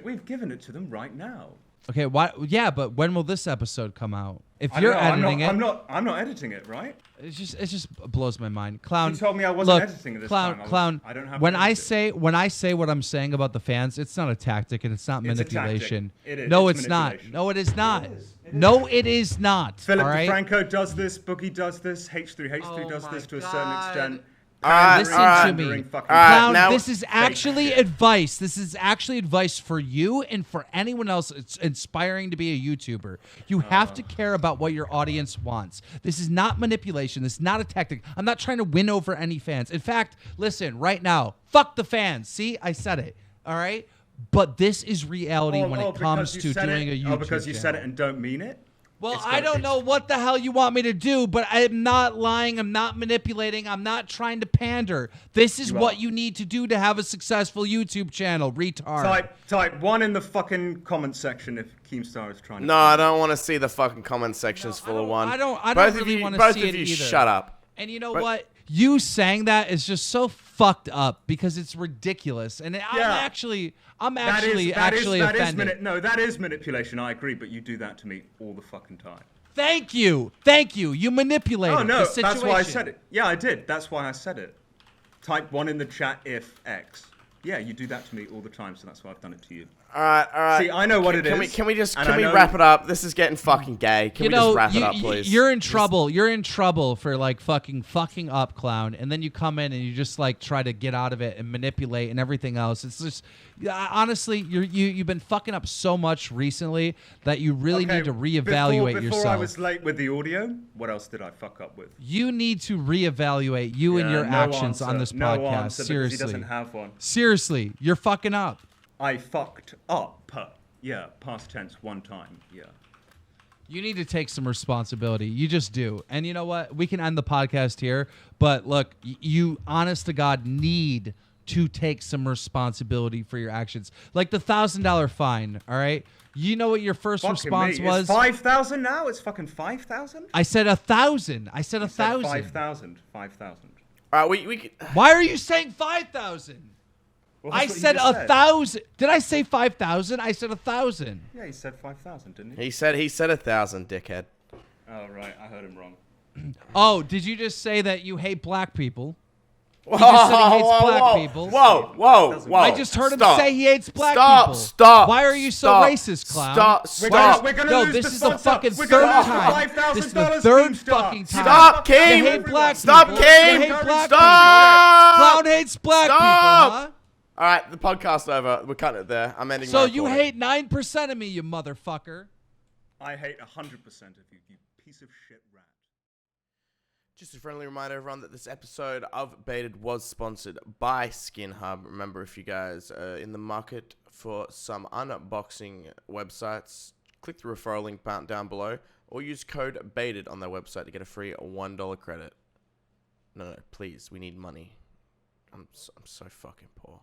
We've given it to them right now. Okay, why? Yeah, but when will this episode come out? If you're editing it, I'm not editing it, right? It just blows my mind. Clown. You told me I wasn't editing it this time. Clown. I don't have. When I say what I'm saying about the fans, it's not a tactic and it's not manipulation. It is. No, it's not. No, it is not. No, it is not. Philip all right? DeFranco does this. Boogie does this. H3 does this to a certain extent. Listen to me. Clown, now this is actually advice. This is actually advice for you and for anyone else it's inspiring to be a YouTuber. You have to care about what your audience wants. This is not manipulation. This is not a tactic. I'm not trying to win over any fans. In fact, listen, right now, fuck the fans. See, I said it. All right? But this is reality when it comes to doing a YouTube channel. Because you said it and don't mean it? Well, I don't know what the hell you want me to do, but I'm not lying. I'm not manipulating. I'm not trying to pander. This is what you need to do to have a successful YouTube channel, retard. Type 1 in the fucking comment section if Keemstar is trying to... No, I don't want to see the fucking comment sections full of one. I don't really want to see it either. Both of you shut up. And you know what? You saying that is just so fucked up because it's ridiculous. And I'm actually offended. That is manipulation. I agree, but you do that to me all the fucking time. Thank you. You manipulated the situation. That's why I said it. Yeah, I did. That's why I said it. Type 1 in the chat if X. Yeah, you do that to me all the time, so that's why I've done it to you. All right. See, I know what it is. Can we wrap it up? This is getting fucking gay. Can we just wrap it up, please? You're in trouble. You're in trouble for like fucking up, Clown. And then you come in and you just like try to get out of it and manipulate and everything else. It's just honestly, you've been fucking up so much recently that you really need to reevaluate yourself. Before I was late with the audio, what else did I fuck up with? You need to reevaluate you and your actions on this podcast. Seriously, he doesn't have one. Seriously, you're fucking up. I fucked up. Yeah, past tense one time. Yeah. You need to take some responsibility. You just do. And you know what? We can end the podcast here. But look, you honest to God need to take some responsibility for your actions. Like the $1,000 fine, all right? You know what your first response was? It's 5,000 now? It's fucking 5,000? I said 1,000. I said 1,000. 5,000. All right, we Why are you saying 5,000? Well, I said 1,000. Did I say 5,000? I said 1,000. Yeah, he said 5,000, didn't he? He said 1,000, dickhead. Oh, right. I heard him wrong. Oh, did you just say that you hate black people? He just said he hates black people. Whoa. I just heard him say he hates black people. Stop. Why are you so racist, clown? Stop. We're gonna No, lose this the is the sponsor. fucking We're third gonna lose the time. $5,000 This is the third Team Star. fucking time. Stop, King. You hate black Stop, people. King. You hate black Stop. people. Clown hates black people, huh? All right, the podcast's over. We're cutting it there. I'm ending. So my you recording. hate 9% of me, you motherfucker. I hate 100% of you, you piece of shit rat. Just a friendly reminder, everyone, that this episode of Baited was sponsored by Skin Hub. Remember, if you guys are in the market for some unboxing websites, click the referral link down below, or use code BAITED on their website to get a free $1 credit. No, please, we need money. I'm so fucking poor.